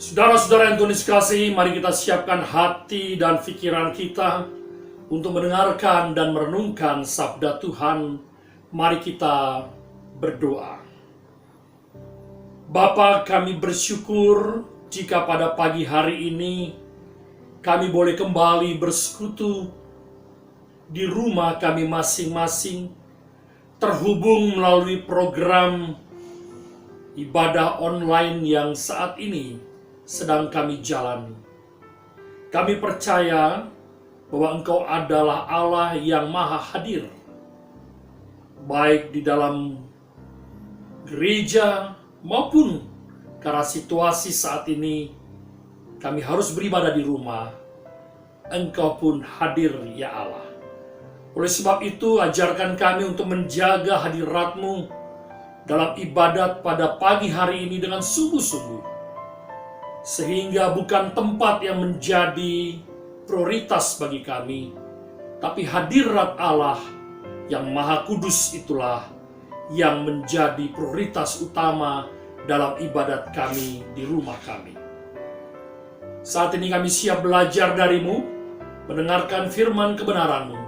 Saudara-saudara yang Tuhan kasihi, mari kita siapkan hati dan pikiran kita untuk mendengarkan dan merenungkan sabda Tuhan. Mari kita berdoa. Bapa, kami bersyukur jika pada pagi hari ini kami boleh kembali bersekutu di rumah kami masing-masing, terhubung melalui program ibadah online yang saat ini sedang kami jalani. Kami percaya bahwa Engkau adalah Allah yang maha hadir, baik di dalam gereja maupun karena situasi saat ini kami harus beribadah di rumah. Engkau pun hadir, ya Allah. Oleh sebab itu, ajarkan kami untuk menjaga hadirat-Mu dalam ibadat pada pagi hari ini dengan sungguh-sungguh, sehingga bukan tempat yang menjadi prioritas bagi kami, tapi hadirat Allah yang Maha Kudus itulah yang menjadi prioritas utama dalam ibadat kami di rumah kami. Saat ini kami siap belajar dari-Mu, mendengarkan firman kebenaran-Mu.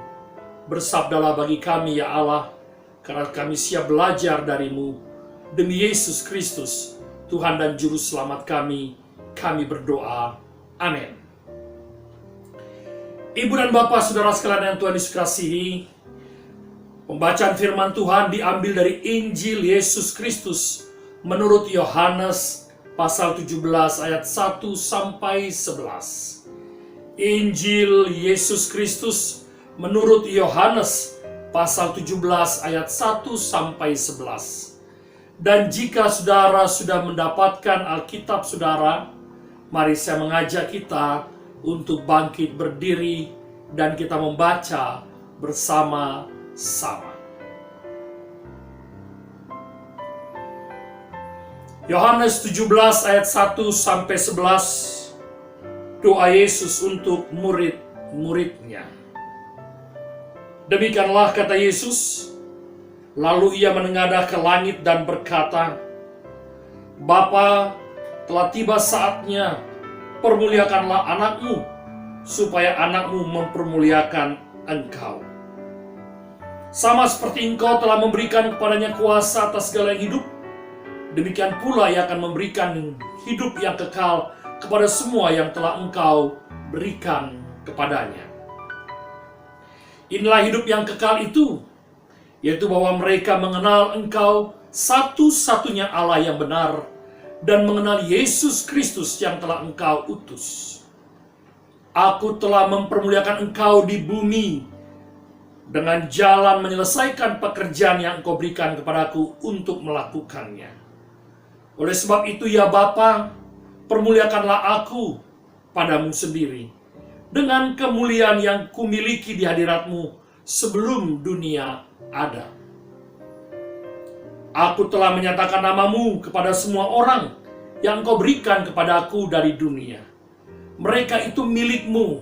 Bersabdalah bagi kami, ya Allah, karena kami siap belajar dari-Mu. Demi Yesus Kristus, Tuhan dan Juru Selamat kami berdoa. Amin. Ibu dan Bapak, saudara sekalian yang Tuhan kasihi, pembacaan firman Tuhan diambil dari Injil Yesus Kristus menurut Yohanes pasal 17 ayat 1 sampai 11. Injil Yesus Kristus menurut Yohanes pasal 17 ayat 1 sampai 11. Dan jika saudara sudah mendapatkan Alkitab saudara, mari saya mengajak kita untuk bangkit berdiri dan kita membaca bersama-sama. Yohanes 17 ayat 1 sampai 11, doa Yesus untuk murid-muridnya. Demikianlah kata Yesus, lalu ia menengadah ke langit dan berkata, Bapa, telah tiba saatnya, permuliakanlah anakmu, supaya anakmu mempermuliakan engkau. Sama seperti engkau telah memberikan kepadanya kuasa atas segala yang hidup, demikian pula ia akan memberikan hidup yang kekal kepada semua yang telah engkau berikan kepadanya. Inilah hidup yang kekal itu, yaitu bahwa mereka mengenal engkau satu-satunya Allah yang benar, dan mengenal Yesus Kristus yang telah engkau utus. Aku telah mempermuliakan engkau di bumi dengan jalan menyelesaikan pekerjaan yang engkau berikan kepadaku untuk melakukannya. Oleh sebab itu, ya Bapa, permuliakanlah aku padamu sendiri, dengan kemuliaan yang kumiliki di hadirat-Mu sebelum dunia ada. Aku telah menyatakan nama-Mu kepada semua orang yang Engkau berikan kepadaku dari dunia. Mereka itu milik-Mu,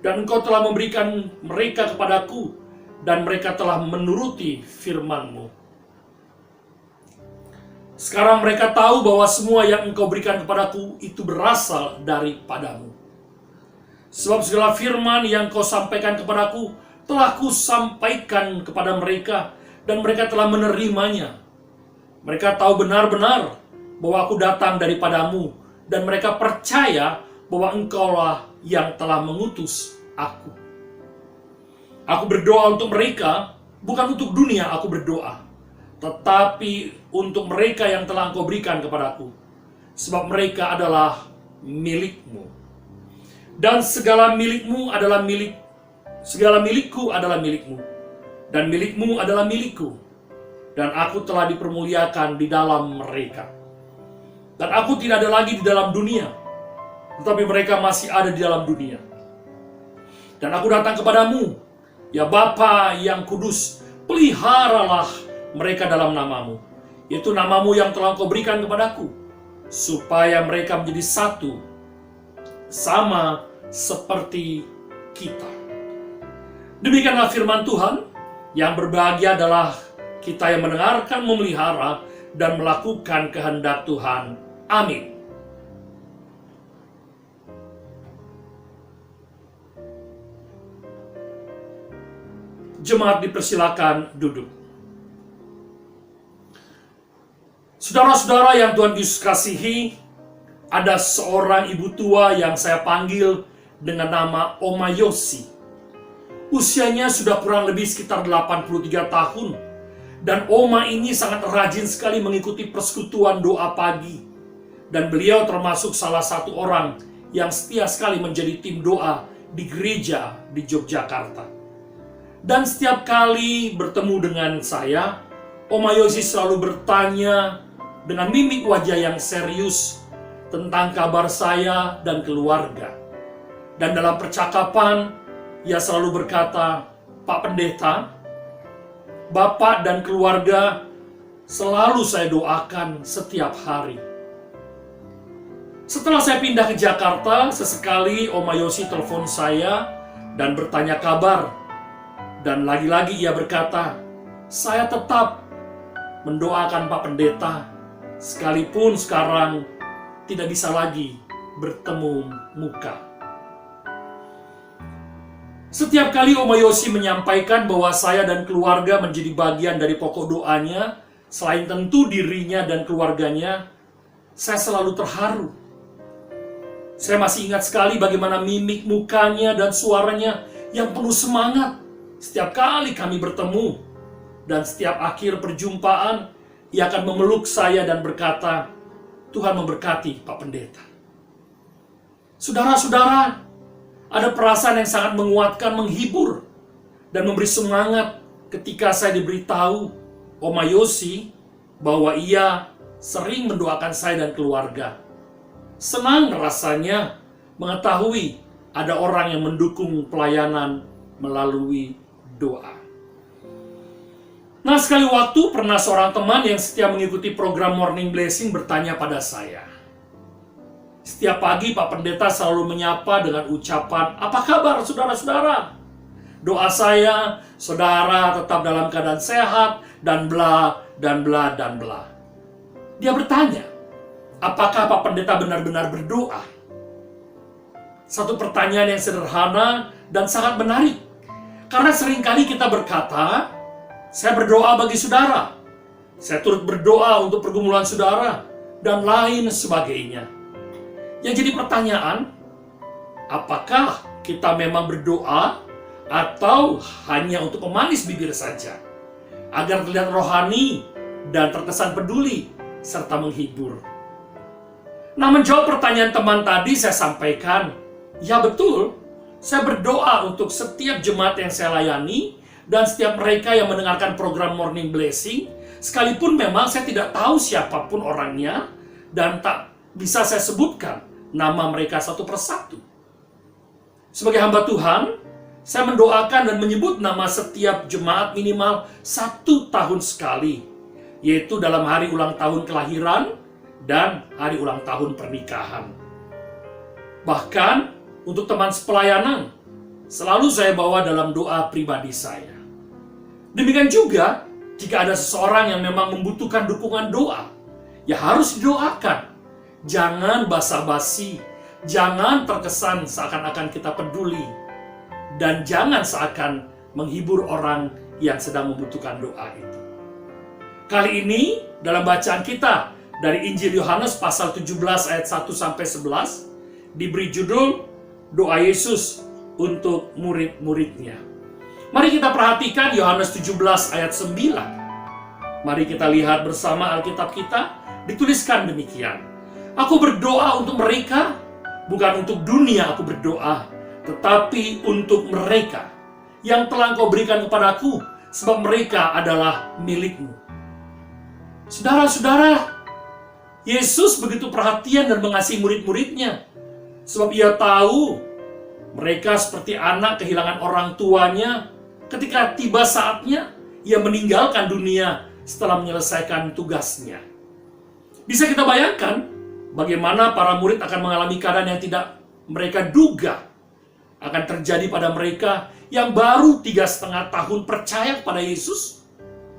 dan Engkau telah memberikan mereka kepadaku, dan mereka telah menuruti firman-Mu. Sekarang mereka tahu bahwa semua yang Engkau berikan kepadaku itu berasal daripada-Mu. Sebab segala firman yang Kau sampaikan kepadaku telah Ku sampaikan kepada mereka, dan mereka telah menerimanya. Mereka tahu benar-benar bahwa Aku datang daripada-Mu, dan mereka percaya bahwa Engkaulah yang telah mengutus Aku. Aku berdoa untuk mereka, bukan untuk dunia aku berdoa, tetapi untuk mereka yang telah Engkau berikan kepadaku, sebab mereka adalah milik-Mu. Dan segala milik-Mu adalah segala milikku adalah milik-Mu, dan milik-Mu adalah milikku. Dan aku telah dipermuliakan di dalam mereka. Dan aku tidak ada lagi di dalam dunia, tetapi mereka masih ada di dalam dunia. Dan aku datang kepadamu, ya Bapa yang kudus, peliharalah mereka dalam nama-Mu, yaitu nama-Mu yang telah Kau berikan kepadaku, supaya mereka menjadi satu, sama seperti kita. Demikianlah firman Tuhan. Yang berbahagia adalah kita yang mendengarkan, memelihara, dan melakukan kehendak Tuhan. Amin. Jemaat dipersilakan duduk. Saudara-saudara yang Tuhan Yesus kasihi, ada seorang ibu tua yang saya panggil dengan nama Oma Yosi. Usianya sudah kurang lebih sekitar 83 tahun. Dan Oma ini sangat rajin sekali mengikuti persekutuan doa pagi. Dan beliau termasuk salah satu orang yang setia sekali menjadi tim doa di gereja di Yogyakarta. Dan setiap kali bertemu dengan saya, Oma Yosi selalu bertanya dengan mimik wajah yang serius tentang kabar saya dan keluarga. Dan dalam percakapan, ia selalu berkata, "Pak Pendeta, Bapak dan keluarga selalu saya doakan setiap hari." Setelah saya pindah ke Jakarta, sesekali Oma Yosi telepon saya dan bertanya kabar. Dan lagi-lagi ia berkata, "Saya tetap mendoakan Pak Pendeta, sekalipun sekarang tidak bisa lagi bertemu muka." Setiap kali Oma Yosi menyampaikan bahwa saya dan keluarga menjadi bagian dari pokok doanya, selain tentu dirinya dan keluarganya, saya selalu terharu. Saya masih ingat sekali bagaimana mimik mukanya dan suaranya yang penuh semangat setiap kali kami bertemu. Dan setiap akhir perjumpaan, ia akan memeluk saya dan berkata, "Tuhan memberkati Pak Pendeta." Saudara-saudara, ada perasaan yang sangat menguatkan, menghibur, dan memberi semangat ketika saya diberitahu Oma Yosi bahwa ia sering mendoakan saya dan keluarga. Senang rasanya mengetahui ada orang yang mendukung pelayanan melalui doa. Nah, sekali waktu pernah seorang teman yang setia mengikuti program Morning Blessing bertanya pada saya. Setiap pagi Pak Pendeta selalu menyapa dengan ucapan, "Apa kabar saudara-saudara? Doa saya, saudara tetap dalam keadaan sehat, dan bla, dan bla, dan bla." Dia bertanya, apakah Pak Pendeta benar-benar berdoa? Satu pertanyaan yang sederhana dan sangat menarik. Karena seringkali kita berkata, "Saya berdoa bagi saudara, saya turut berdoa untuk pergumulan saudara," dan lain sebagainya. Yang jadi pertanyaan, apakah kita memang berdoa atau hanya untuk memanis bibir saja, agar terlihat rohani dan terkesan peduli serta menghibur? Nah, menjawab pertanyaan teman tadi, saya sampaikan, ya betul, saya berdoa untuk setiap jemaat yang saya layani dan setiap mereka yang mendengarkan program Morning Blessing, sekalipun memang saya tidak tahu siapapun orangnya dan tak bisa saya sebutkan nama mereka satu persatu. Sebagai hamba Tuhan, saya mendoakan dan menyebut nama setiap jemaat minimal 1 tahun sekali, yaitu dalam hari ulang tahun kelahiran dan hari ulang tahun pernikahan. Bahkan untuk teman sepelayanan, selalu saya bawa dalam doa pribadi saya. Demikian juga, jika ada seseorang yang memang membutuhkan dukungan doa, ya harus didoakan. Jangan basa-basi, jangan terkesan seakan-akan kita peduli, dan jangan seakan menghibur orang yang sedang membutuhkan doa itu. Kali ini, dalam bacaan kita dari Injil Yohanes pasal 17 ayat 1-11, diberi judul Doa Yesus untuk murid-muridnya. Mari kita perhatikan Yohanes 17 ayat 9. Mari kita lihat bersama Alkitab kita. Dituliskan demikian, "Aku berdoa untuk mereka, bukan untuk dunia aku berdoa, tetapi untuk mereka yang telah Engkau berikan kepadaku, sebab mereka adalah milik-Mu." Saudara-saudara, Yesus begitu perhatian dan mengasihi murid-muridnya. Sebab ia tahu mereka seperti anak kehilangan orang tuanya ketika tiba saatnya ia meninggalkan dunia setelah menyelesaikan tugasnya. Bisa kita bayangkan bagaimana para murid akan mengalami keadaan yang tidak mereka duga akan terjadi pada mereka yang baru 3,5 tahun percaya kepada Yesus,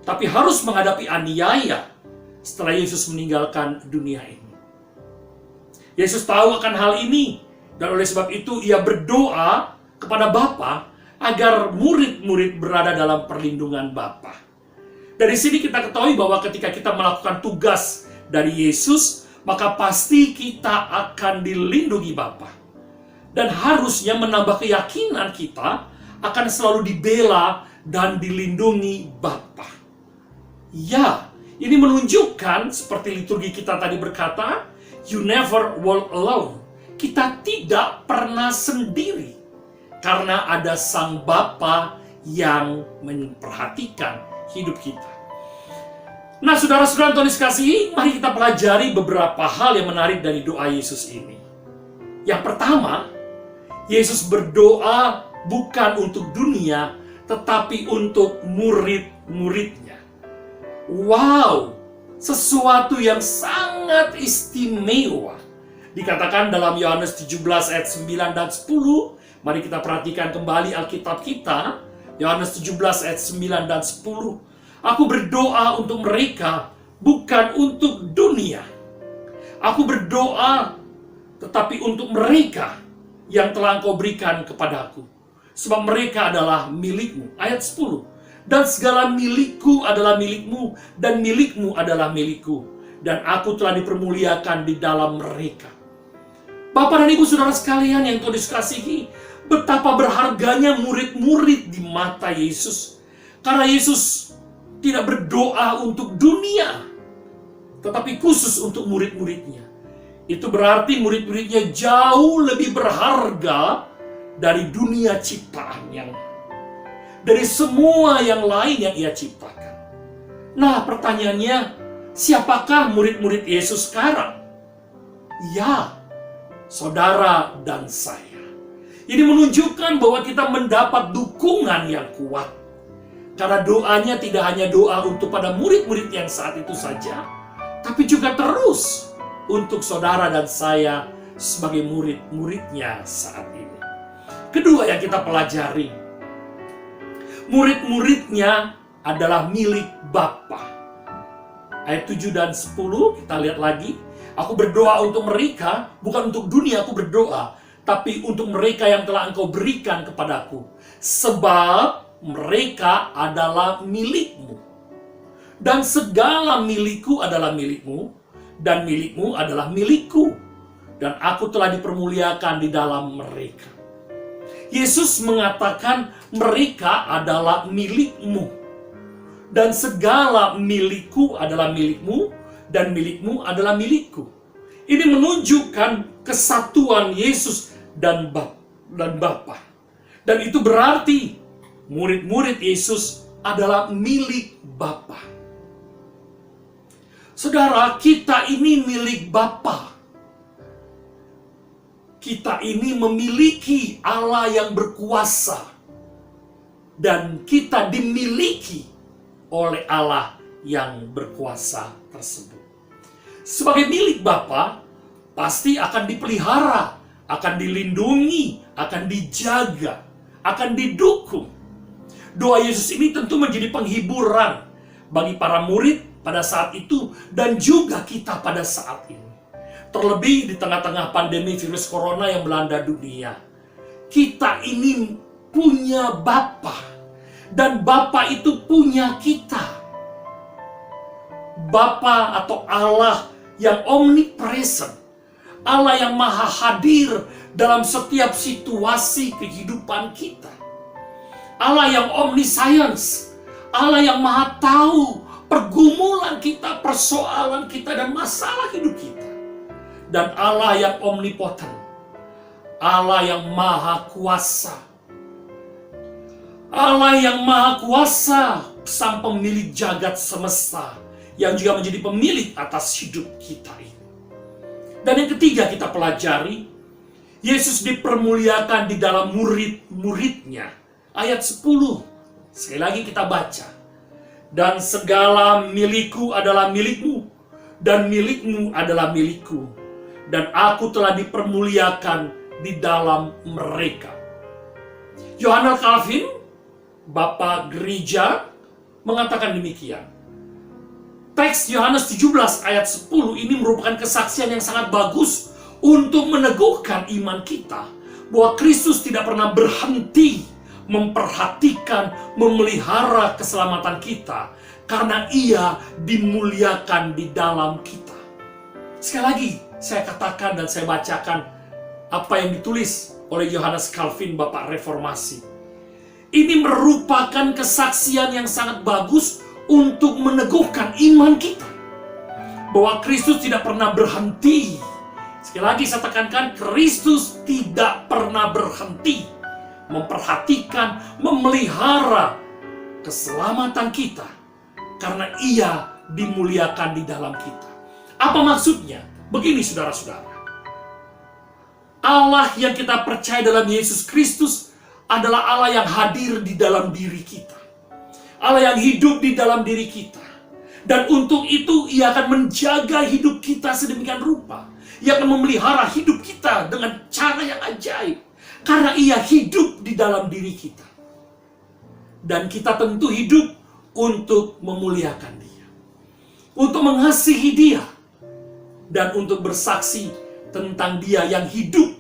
tapi harus menghadapi aniaya setelah Yesus meninggalkan dunia ini. Yesus tahu akan hal ini, dan oleh sebab itu ia berdoa kepada Bapa agar murid-murid berada dalam perlindungan Bapa. Dari sini kita ketahui bahwa ketika kita melakukan tugas dari Yesus, maka pasti kita akan dilindungi Bapa. Dan harusnya menambah keyakinan kita akan selalu dibela dan dilindungi Bapa. Ya, ini menunjukkan seperti liturgi kita tadi berkata, you never walk alone. Kita tidak pernah sendiri. Karena ada Sang Bapa yang memperhatikan hidup kita. Nah, saudara-saudara Tuhan kasih, mari kita pelajari beberapa hal yang menarik dari doa Yesus ini. Yang pertama, Yesus berdoa bukan untuk dunia, tetapi untuk murid-muridnya. Wow, sesuatu yang sangat istimewa. Dikatakan dalam Yohanes 17 ayat 9 dan 10, mari kita perhatikan kembali Alkitab kita, Yohanes 17 ayat 9 dan 10. Aku berdoa untuk mereka, bukan untuk dunia. Aku berdoa, tetapi untuk mereka yang telah Engkau berikan kepadaku. Sebab mereka adalah milikmu. Ayat 10. Dan segala milikku adalah milikmu, dan milikmu adalah milikku. Dan aku telah dipermuliakan di dalam mereka. Bapak dan Ibu saudara sekalian yang Tuhan kasihi, betapa berharganya murid-murid di mata Yesus. Karena Yesus tidak berdoa untuk dunia, tetapi khusus untuk murid-muridnya. Itu berarti murid-muridnya jauh lebih berharga dari dunia ciptaan dari semua yang lain yang Ia ciptakan. Nah, pertanyaannya, siapakah murid-murid Yesus sekarang? Ya, saudara dan saya. Ini menunjukkan bahwa kita mendapat dukungan yang kuat. Karena doanya tidak hanya doa untuk pada murid-murid yang saat itu saja, tapi juga terus untuk saudara dan saya sebagai murid-muridnya saat ini. Kedua yang kita pelajari, murid-muridnya adalah milik Bapa. Ayat 7 dan 10 kita lihat lagi. Aku berdoa untuk mereka, bukan untuk dunia aku berdoa, tapi untuk mereka yang telah Engkau berikan kepadaku. Sebab mereka adalah milikmu. Dan segala milikku adalah milikmu, dan milikmu adalah milikku. Dan aku telah dipermuliakan di dalam mereka. Yesus mengatakan mereka adalah milikmu. Dan segala milikku adalah milikmu, dan milikmu adalah milikku. Ini menunjukkan kesatuan Yesus dan Bapa. Dan itu berarti murid-murid Yesus adalah milik Bapa. Saudara, kita ini milik Bapa. Kita ini memiliki Allah yang berkuasa. Dan kita dimiliki oleh Allah yang berkuasa tersebut. Sebagai milik Bapa, pasti akan dipelihara, akan dilindungi, akan dijaga, akan didukung. Doa Yesus ini tentu menjadi penghiburan bagi para murid pada saat itu dan juga kita pada saat ini. Terlebih di tengah-tengah pandemi virus corona yang melanda dunia. Kita ini punya Bapa dan Bapa itu punya kita. Bapa atau Allah yang omnipresent, Allah yang maha hadir dalam setiap situasi kehidupan kita. Allah yang omniscience, Allah yang maha tahu pergumulan kita, persoalan kita, dan masalah hidup kita. Dan Allah yang omnipotent, Allah yang maha kuasa. Allah yang maha kuasa, sang pemilik jagat semesta, yang juga menjadi pemilik atas hidup kita ini. Dan yang ketiga kita pelajari, Yesus dipermuliakan di dalam murid-muridnya. Ayat 10, sekali lagi kita baca. Dan segala milikku adalah milikmu, dan milikmu adalah milikku. Dan aku telah dipermuliakan di dalam mereka. Yohanes Calvin, Bapak Gereja, mengatakan demikian. Teks Yohanes 17 ayat 10 ini merupakan kesaksian yang sangat bagus untuk meneguhkan iman kita bahwa Kristus tidak pernah berhenti memperhatikan, memelihara keselamatan kita, karena Ia dimuliakan di dalam kita. Sekali lagi, saya katakan dan saya bacakan apa yang ditulis oleh Johannes Calvin, Bapak Reformasi. Ini merupakan kesaksian yang sangat bagus untuk meneguhkan iman kita, bahwa Kristus tidak pernah berhenti. Sekali lagi saya tekankan, Kristus tidak pernah berhenti memperhatikan, memelihara keselamatan kita, karena Ia dimuliakan di dalam kita. Apa maksudnya? Begini saudara-saudara, Allah yang kita percaya dalam Yesus Kristus adalah Allah yang hadir di dalam diri kita, Allah yang hidup di dalam diri kita. Dan untuk itu Ia akan menjaga hidup kita sedemikian rupa. Ia akan memelihara hidup kita dengan cara yang ajaib, karena Ia hidup di dalam diri kita. Dan kita tentu hidup untuk memuliakan Dia, untuk mengasihi Dia, dan untuk bersaksi tentang Dia yang hidup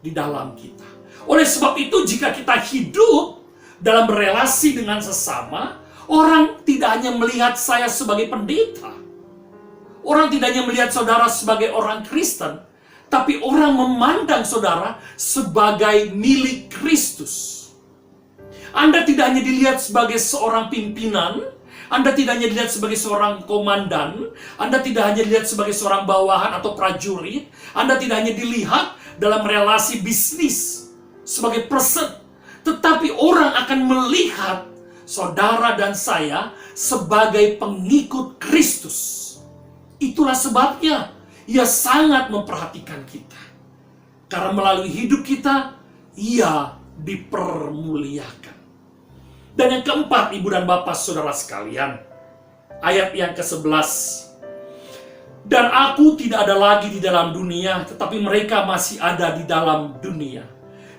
di dalam kita. Oleh sebab itu, jika kita hidup dalam relasi dengan sesama, orang tidak hanya melihat saya sebagai pendeta, orang tidak hanya melihat saudara sebagai orang Kristen, tapi orang memandang saudara sebagai milik Kristus. Anda tidak hanya dilihat sebagai seorang pimpinan, Anda tidak hanya dilihat sebagai seorang komandan, Anda tidak hanya dilihat sebagai seorang bawahan atau prajurit, Anda tidak hanya dilihat dalam relasi bisnis sebagai person, tetapi orang akan melihat saudara dan saya sebagai pengikut Kristus. Itulah sebabnya Ia sangat memperhatikan kita, karena melalui hidup kita Ia dipermuliakan. Dan yang keempat, ibu dan bapak saudara sekalian, ayat yang ke-11. Dan aku tidak ada lagi di dalam dunia, tetapi mereka masih ada di dalam dunia.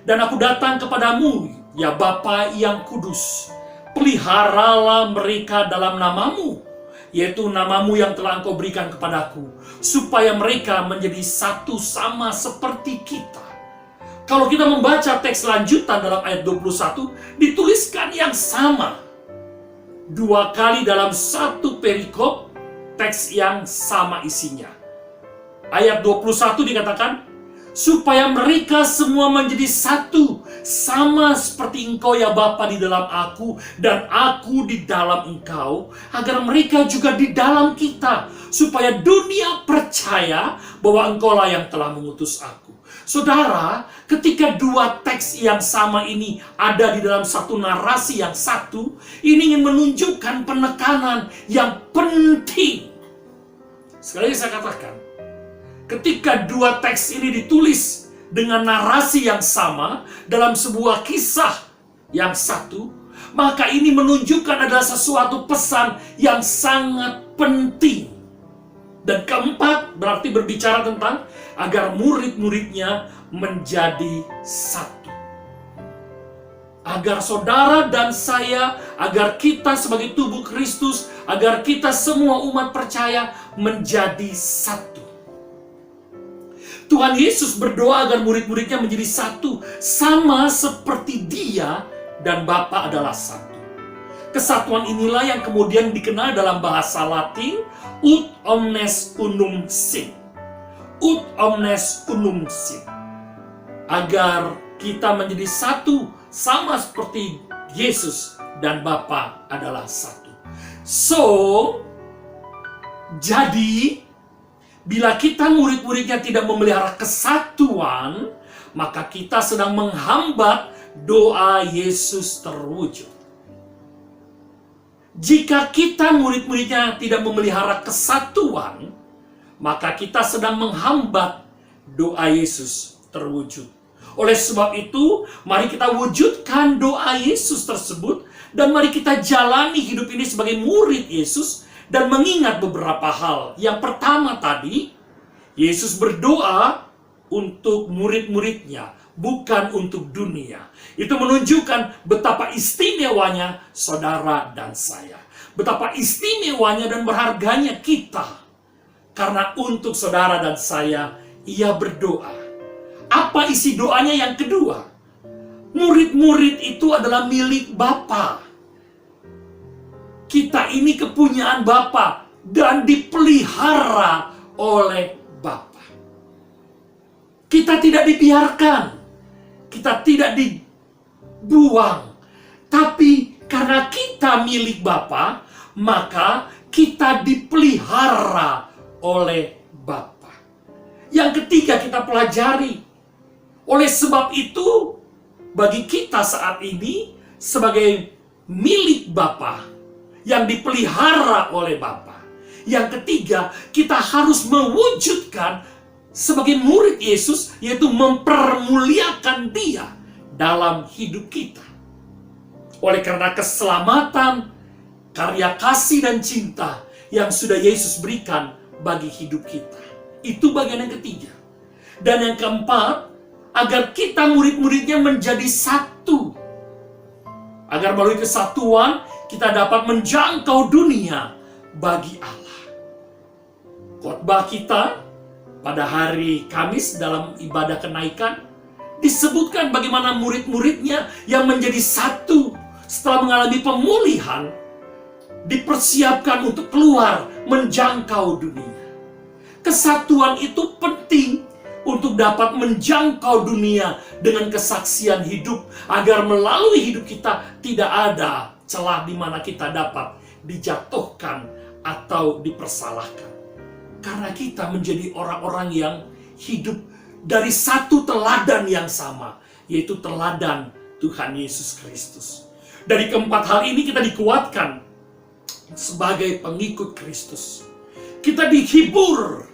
Dan aku datang kepadamu, ya Bapa yang kudus, peliharalah mereka dalam namamu, yaitu namamu yang telah Engkau berikan kepadaku, supaya mereka menjadi satu sama seperti kita. Kalau kita membaca teks lanjutan dalam ayat 21, dituliskan yang sama. 2 kali dalam satu perikop, teks yang sama isinya. Ayat 21 dikatakan, supaya mereka semua menjadi satu, sama seperti Engkau ya Bapa di dalam aku, dan aku di dalam Engkau, agar mereka juga di dalam kita, supaya dunia percaya bahwa Engkaulah yang telah mengutus aku. Saudara, ketika dua teks yang sama ini ada di dalam satu narasi yang satu, ini ingin menunjukkan penekanan yang penting. Sekali lagi saya katakan, ketika dua teks ini ditulis dengan narasi yang sama dalam sebuah kisah yang satu, maka ini menunjukkan adalah sesuatu pesan yang sangat penting. Dan keempat, berarti berbicara tentang agar murid-muridnya menjadi satu. Agar saudara dan saya, agar kita sebagai tubuh Kristus, agar kita semua umat percaya menjadi satu. Tuhan Yesus berdoa agar murid-muridnya menjadi satu, sama seperti Dia dan Bapa adalah satu. Kesatuan inilah yang kemudian dikenal dalam bahasa Latin ut omnes unum sint. Ut omnes unum sint. Agar kita menjadi satu, sama seperti Yesus dan Bapa adalah satu. So, jadi bila kita murid-muridnya tidak memelihara kesatuan, maka kita sedang menghambat doa Yesus terwujud. Jika kita murid-muridnya tidak memelihara kesatuan, maka kita sedang menghambat doa Yesus terwujud. Oleh sebab itu, mari kita wujudkan doa Yesus tersebut, dan mari kita jalani hidup ini sebagai murid Yesus, dan mengingat beberapa hal. Yang pertama tadi, Yesus berdoa untuk murid-muridnya, bukan untuk dunia. Itu menunjukkan betapa istimewanya saudara dan saya. Betapa istimewanya dan berharganya kita. Karena untuk saudara dan saya, Ia berdoa. Apa isi doanya yang kedua? Murid-murid itu adalah milik Bapa. Kita ini kepunyaan Bapa dan dipelihara oleh Bapa. Kita tidak dibiarkan, kita tidak dibuang, tapi karena kita milik Bapa, maka kita dipelihara oleh Bapa. Yang ketiga kita pelajari. Oleh sebab itu, bagi kita saat ini sebagai milik Bapa yang dipelihara oleh Bapa, yang ketiga kita harus mewujudkan sebagai murid Yesus, yaitu mempermuliakan Dia dalam hidup kita. Oleh karena keselamatan, karya kasih dan cinta yang sudah Yesus berikan bagi hidup kita. Itu bagian yang ketiga. Dan yang keempat, agar kita murid-muridnya menjadi satu. Agar melalui kesatuan, kita dapat menjangkau dunia bagi Allah. Khotbah kita pada hari Kamis dalam ibadah kenaikan disebutkan bagaimana murid-muridnya yang menjadi satu setelah mengalami pemulihan dipersiapkan untuk keluar menjangkau dunia. Kesatuan itu penting untuk dapat menjangkau dunia dengan kesaksian hidup, agar melalui hidup kita tidak ada celah di mana kita dapat dijatuhkan atau dipersalahkan. Karena kita menjadi orang-orang yang hidup dari satu teladan yang sama, yaitu teladan Tuhan Yesus Kristus. Dari keempat hal ini kita dikuatkan sebagai pengikut Kristus. Kita dihibur,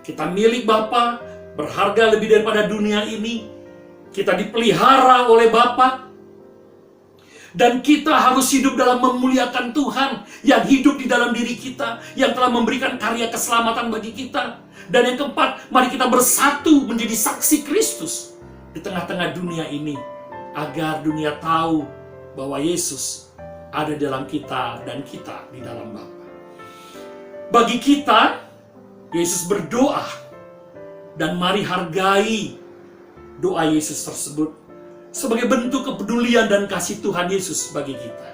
kita milik Bapa, berharga lebih daripada dunia ini. Kita dipelihara oleh Bapa. Dan kita harus hidup dalam memuliakan Tuhan yang hidup di dalam diri kita, yang telah memberikan karya keselamatan bagi kita. Dan yang keempat, mari kita bersatu menjadi saksi Kristus di tengah-tengah dunia ini, agar dunia tahu bahwa Yesus ada dalam kita dan kita di dalam Bapa. Bagi kita, Yesus berdoa, dan mari hargai doa Yesus tersebut sebagai bentuk kepedulian dan kasih Tuhan Yesus bagi kita.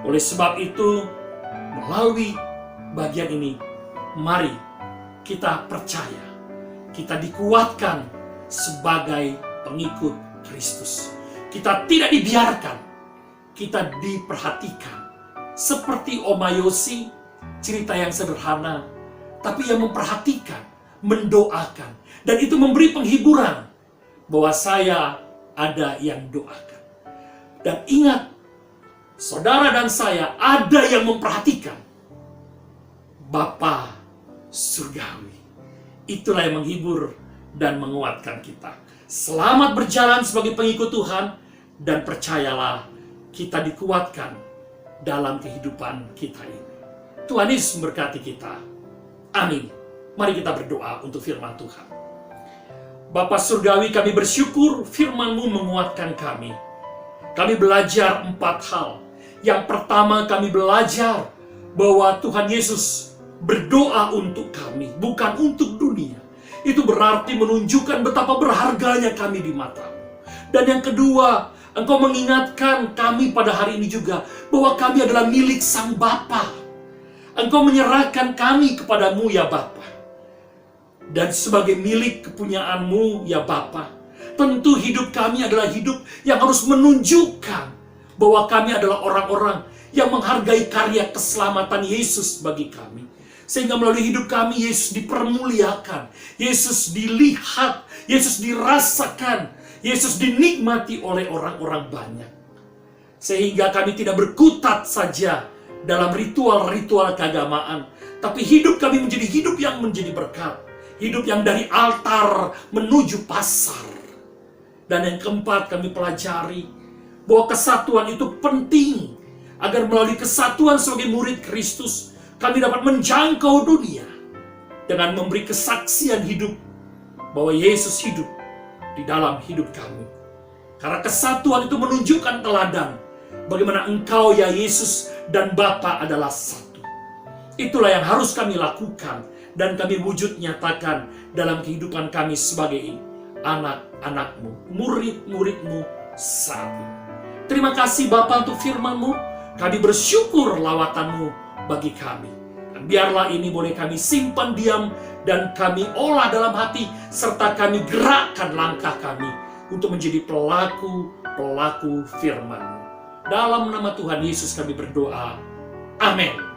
Oleh sebab itu, melalui bagian ini, mari kita percaya, kita dikuatkan sebagai pengikut Kristus. Kita tidak dibiarkan, kita diperhatikan. Seperti Oma Yosi, cerita yang sederhana, tapi yang memperhatikan, mendoakan. Dan itu memberi penghiburan bahwa saya ada yang doakan. Dan ingat, saudara dan saya ada yang memperhatikan. Bapa surgawi. Itulah yang menghibur dan menguatkan kita. Selamat berjalan sebagai pengikut Tuhan, dan percayalah kita dikuatkan dalam kehidupan kita ini. Tuhan Yesus memberkati kita. Amin. Mari kita berdoa untuk firman Tuhan. Bapa surgawi, kami bersyukur firman-Mu menguatkan kami. Kami belajar 4 hal. Yang pertama, kami belajar bahwa Tuhan Yesus berdoa untuk kami, bukan untuk dunia. Itu berarti menunjukkan betapa berharganya kami di mata-Mu. Dan yang kedua, Engkau mengingatkan kami pada hari ini juga bahwa kami adalah milik Sang Bapa. Engkau menyerahkan kami kepadamu ya Bapa. Dan sebagai milik kepunyaan-Mu ya Bapa, tentu hidup kami adalah hidup yang harus menunjukkan bahwa kami adalah orang-orang yang menghargai karya keselamatan Yesus bagi kami. Sehingga melalui hidup kami Yesus dipermuliakan, Yesus dilihat, Yesus dirasakan, Yesus dinikmati oleh orang-orang banyak. Sehingga kami tidak berkutat saja dalam ritual-ritual keagamaan, tapi hidup kami menjadi hidup yang menjadi berkat. Hidup yang dari altar menuju pasar. Dan yang keempat, kami pelajari bahwa kesatuan itu penting, agar melalui kesatuan sebagai murid Kristus, kami dapat menjangkau dunia dengan memberi kesaksian hidup bahwa Yesus hidup di dalam hidup kami. Karena kesatuan itu menunjukkan teladan bagaimana Engkau ya Yesus dan Bapa adalah satu. Itulah yang harus kami lakukan dan kami wujud nyatakan dalam kehidupan kami sebagai anak-anak-Mu, murid-murid-Mu saat ini. Terima kasih Bapa untuk firman-Mu. Kami bersyukur lawatan-Mu bagi kami. Dan biarlah ini boleh kami simpan diam dan kami olah dalam hati, serta kami gerakkan langkah kami untuk menjadi pelaku-pelaku firman-Mu. Dalam nama Tuhan Yesus kami berdoa. Amin.